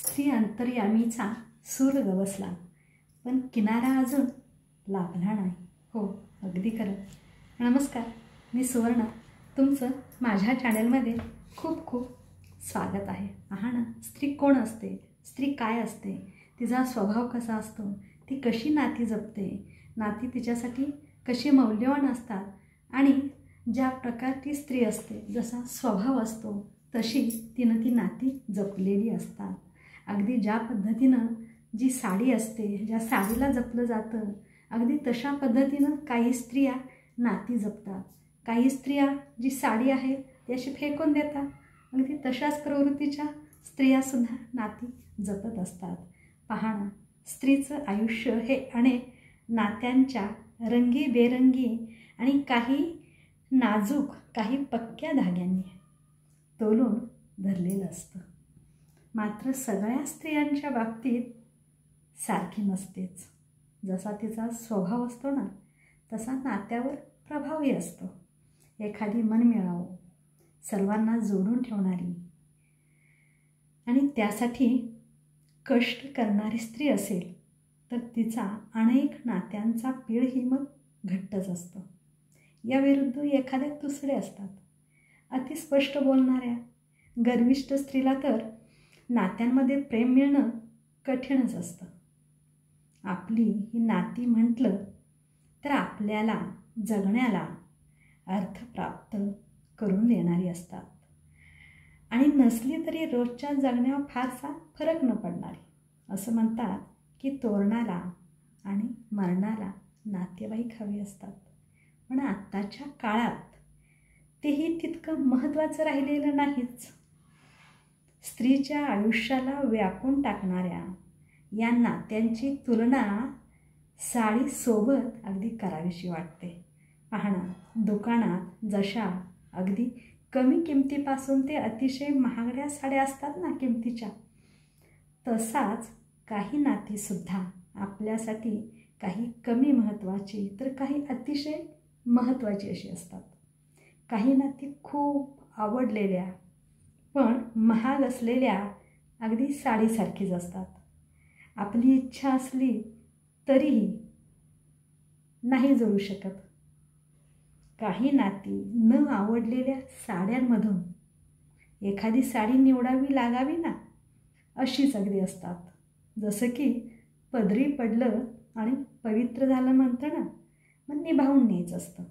स्त्री अंतर्यामीचा सूर गवसला, पण किनारा अजून लाभला नाही. हो, अगदी खरं. नमस्कार, मी सुवर्णा. तुमचं माझ्या चॅनलमध्ये खूप खूप स्वागत आहे. पहा ना, स्त्री कोण असते, स्त्री काय असते, तिचा स्वभाव कसा असतो, ती कशी नाती जपते, नाती तिच्यासाठी कशी मौल्यवान असतात आणि ज्या प्रकारची स्त्री असते, जसा स्वभाव असतो तशी तिनं ती नाती जपलेली असतात. अगदी ज्या पद्धतीनं जी साडी असते, ज्या साडीला जपलं जातं, अगदी तशा पद्धतीनं काही स्त्रिया नाती जपतात. काही स्त्रिया जी साडी आहे ती अशी फेकून देतात. अगदी तशाच प्रवृत्तीच्या स्त्रियासुद्धा नाती जपत असतात. पहा ना, स्त्रीचं आयुष्य हे अनेक नात्यांच्या रंगीबेरंगी आणि काही नाजूक, काही पक्क्या धाग्यांनी तोलून धरलेलं असतं. मात्र सगळ्या स्त्रियांच्या बाबतीत सारखी नसतेच. जसा तिचा स्वभाव असतो ना, तसा नात्यावर प्रभावही असतो. एखादी मनमिळावू, सर्वांना जोडून ठेवणारी आणि त्यासाठी कष्ट करणारी स्त्री असेल तर तिचा अनेक नात्यांचा पीळही मग घट्टच असतो. या विरुद्ध एखाद्या तुसडे असतात, अतिस्पष्ट बोलणाऱ्या गर्विष्ठ स्त्रीला तर नात्यांमध्ये प्रेम मिळणं कठीणच असतं. आपली ही नाती म्हटलं तर आपल्याला जगण्याला अर्थ प्राप्त करून देणारी असतात आणि नसली तरी रोजच्या जगण्यावर फारसा फरक न पडणारी. असं म्हणतात की तोरणाला आणि मरणाला नातेवाईक हवे असतात, पण आत्ताच्या काळात तेही तितकं महत्त्वाचं राहिलेलं नाहीच. स्त्रीच्या आयुष्याला व्यापून टाकणाऱ्या या नात्यांची तुलना साडीसोबत अगदी करावीशी वाटते. पाहणा, दुकानात जशा अगदी कमी किमतीपासून ते अतिशय महागड्या साड्या असतात ना किमतीच्या, तसाच काही नातीसुद्धा आपल्यासाठी काही कमी महत्त्वाची तर काही अतिशय महत्त्वाची अशी असतात. काही नाती खूप आवडलेल्या पण महाग असलेल्या अगदी साडीसारखीच असतात. आपली इच्छा असली तरीही नाही जोडू शकत. काही नाती न आवडलेल्या साड्यांमधून एखादी साडी निवडावी लागावी ना, अशीच अगदी असतात. जसं की पदरी पडलं आणि पवित्र झालं म्हणतं ना, मग निभावून न्यायचं असतं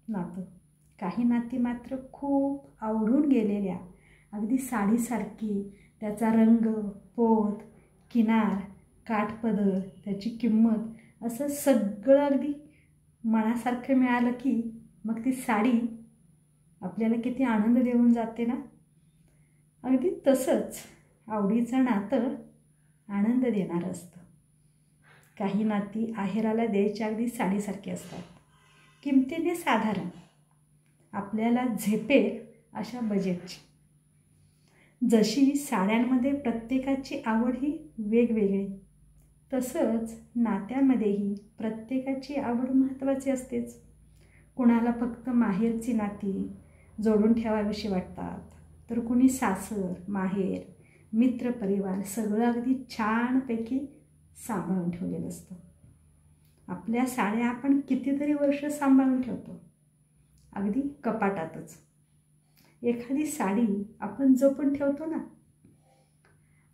नातं. काही नाती मात्र खूप आवडून गेलेल्या अगदी साडीसारखी, त्याचा रंग, पोत, किनार, काठपदर, त्याची किंमत, असं सगळं अगदी मनासारखं मिळालं की मग ती साडी आपल्याला किती आनंद देऊन जाते ना. अगदी तसंच आवडीचं नातं आनंद देणारं असतं. काही नाती आहेराला द्यायची अगदी साडीसारखी असतात, किमतीने साधारण, आपल्याला झेपेल अशा बजेटची. जशी साड्यांमध्ये प्रत्येकाची आवड ही वेगवेगळी, तसंच नात्यामध्येही प्रत्येकाची आवड महत्त्वाची असतेच. कुणाला फक्त माहेरची नाती जोडून ठेवावीशी वाटतात, तर कुणी सासर, माहेर, मित्रपरिवार सगळं अगदी छानपैकी सांभाळून ठेवलेलं असतं. आपल्या साड्या आपण कितीतरी वर्ष सांभाळून ठेवतो, अगदी कपाटातच. एखादी साडी आपण जपून ठेवतो ना,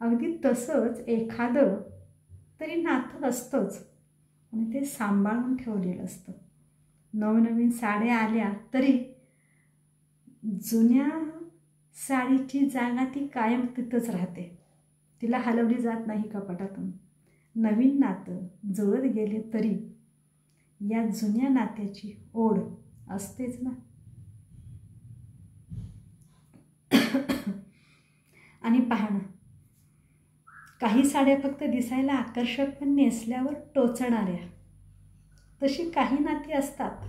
अगदी तसंच एखादं तरी नातं असतंच आणि ते सांभाळून ठेवलेलं असतं. नवनवीन साड्या आल्या तरी जुन्या साडीची जागा ती कायम तिथंच राहते, तिला हलवली जात नाही कपाटातून. नवीन नातं जुळत गेले तरी या जुन्या नात्याची ओढ असतेच ना. आणि पहा ना, काही साड्या फक्त दिसायला आकर्षक पण नेसल्यावर टोचणाऱ्या, तशी काही नाती असतात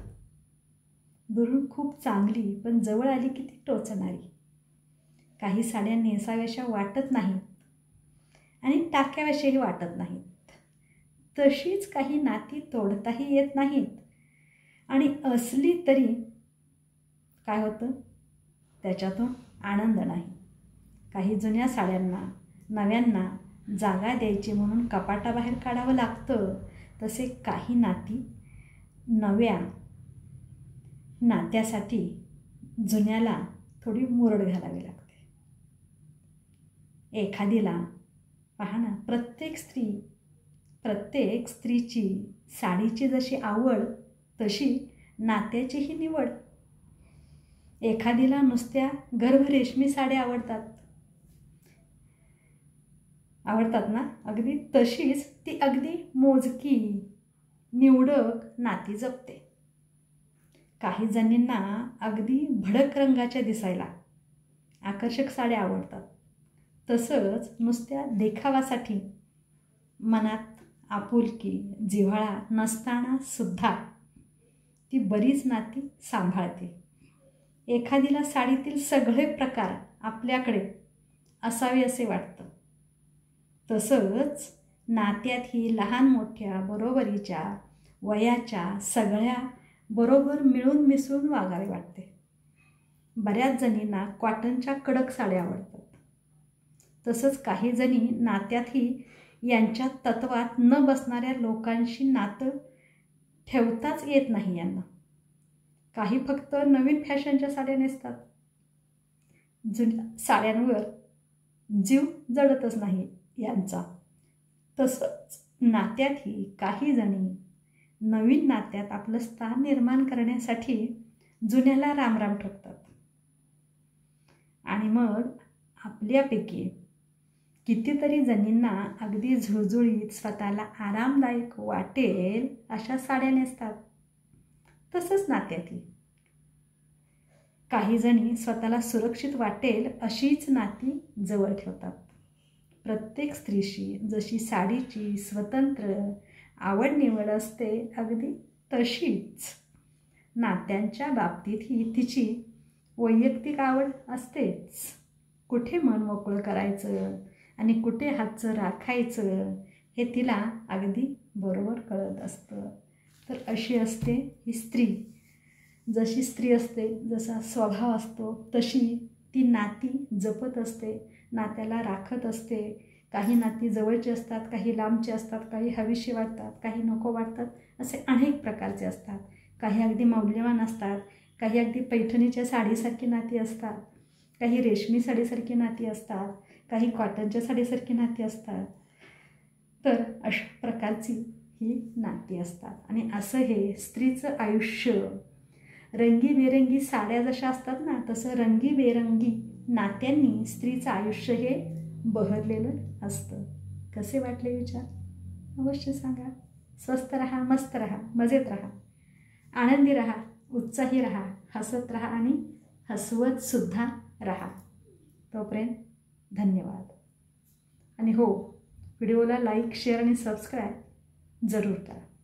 दुरून खूप चांगली पण जवळ आली की ती टोचणारी. काही साड्या नेसाव्याशा वाटत नाहीत आणि टाकाव्याशाही वाटत नाहीत. तशीच काही नाती तोडताही येत नाहीत आणि असली तरी काय होतं, त्याच्यातून आनंद नाही. काही जुन्या साड्यांना, नव्यांना जागा द्यायची म्हणून कपाटाबाहेर काढावं लागतं, तसे काही नाती नव्या नात्यासाठी जुन्याला थोडी मुरड घालावी लागते. एखादीला पहा ना, प्रत्येक स्त्रीची साडीची जशी आवड तशी नात्याचीही निवड. एखादीला नुसत्या गर्भ रेशमी साड्या आवडतात ना, अगदी तशीच ती अगदी मोजकी निवडक नाती जपते. काही जणींना अगदी भडक रंगाच्या दिसायला आकर्षक साड्या आवडतात. तसंच नुसत्या देखावासाठी मनात आपुलकी जिव्हाळा नसताना सुद्धा ती बरीच नाती सांभाळते. एखादीला साडीतील सगळे प्रकार आपल्याकडे असावे असे वाटतं. तसंच नात्यातही लहान मोठ्या बरोबरीच्या वयाच्या सगळ्या बरोबर मिळून मिसळून वागावे वाटते. बऱ्याच जणींना कॉटनच्या कडक साड्या आवडतात. तसंच काही जणी नात्यातही यांच्या तत्वात न बसणाऱ्या लोकांशी नातं ठेवताच येत नाही यांना. काही फक्त नवीन फॅशनच्या साड्या नेसतात. जुन्या साड्यांवर जीव जडतच नाही यांचा. तसंच नात्यातही काही जणी नवीन नात्यात आपलं स्थान निर्माण करण्यासाठी जुन्याला रामराम ठोकतात. आणि मग आपल्यापैकी कितीतरी जणींना अगदी झुळझुळीत स्वतःला आरामदायक वाटेल अशा साड्या नेसतात. तसंच नात्यातही काही जणी स्वतःला सुरक्षित वाटेल अशीच नाती जवळ ठेवतात. प्रत्येक स्त्रीशी जशी साडीची स्वतंत्र आवड निवड असते, अगदी तशीच नात्यांच्या बाबतीतही तिची वैयक्तिक आवड असतेच. कुठे मन मोकळं करायचं आणि कुठे हातचं राखायचं हे तिला अगदी बरोबर कळत असतं. तर अशी असते ही स्त्री. जशी स्त्री असते, जसा स्वभाव असतो, तशी ती नाती जपत असते, नात्याला राखत असते. काही नाती जवळची असतात, काही लांबचे असतात, काही हवीशी वाटतात, काही नको वाटतात, असे अनेक प्रकारचे असतात. काही अगदी मौल्यवान असतात, काही अगदी पैठणीच्या साडीसारखी नाती असतात, काही रेशमी साडीसारखी नाती असतात, काही कॉटनच्या साडीसारखी नाती असतात. तर अशा प्रकारची ही नाती असतात. आणि असं हे स्त्रीचं आयुष्य रंगीबेरंगी साड्या जशा असतात ना, तसं रंगीबेरंगी नात्यांनी स्त्रीचं आयुष्य हे बहरलेलं असतं. कसे वाटले विचार अवश्य सांगा. स्वस्त रहा, मस्त रहा, मजेत रहा, आनंदी रहा, उत्साही रहा, हसत रहा आणि हसवत सुद्धा रहा. तोपर्यंत धन्यवाद. आणि हो, व्हिडिओला लाईक, शेअर आणि सबस्क्राईब जरूर करा.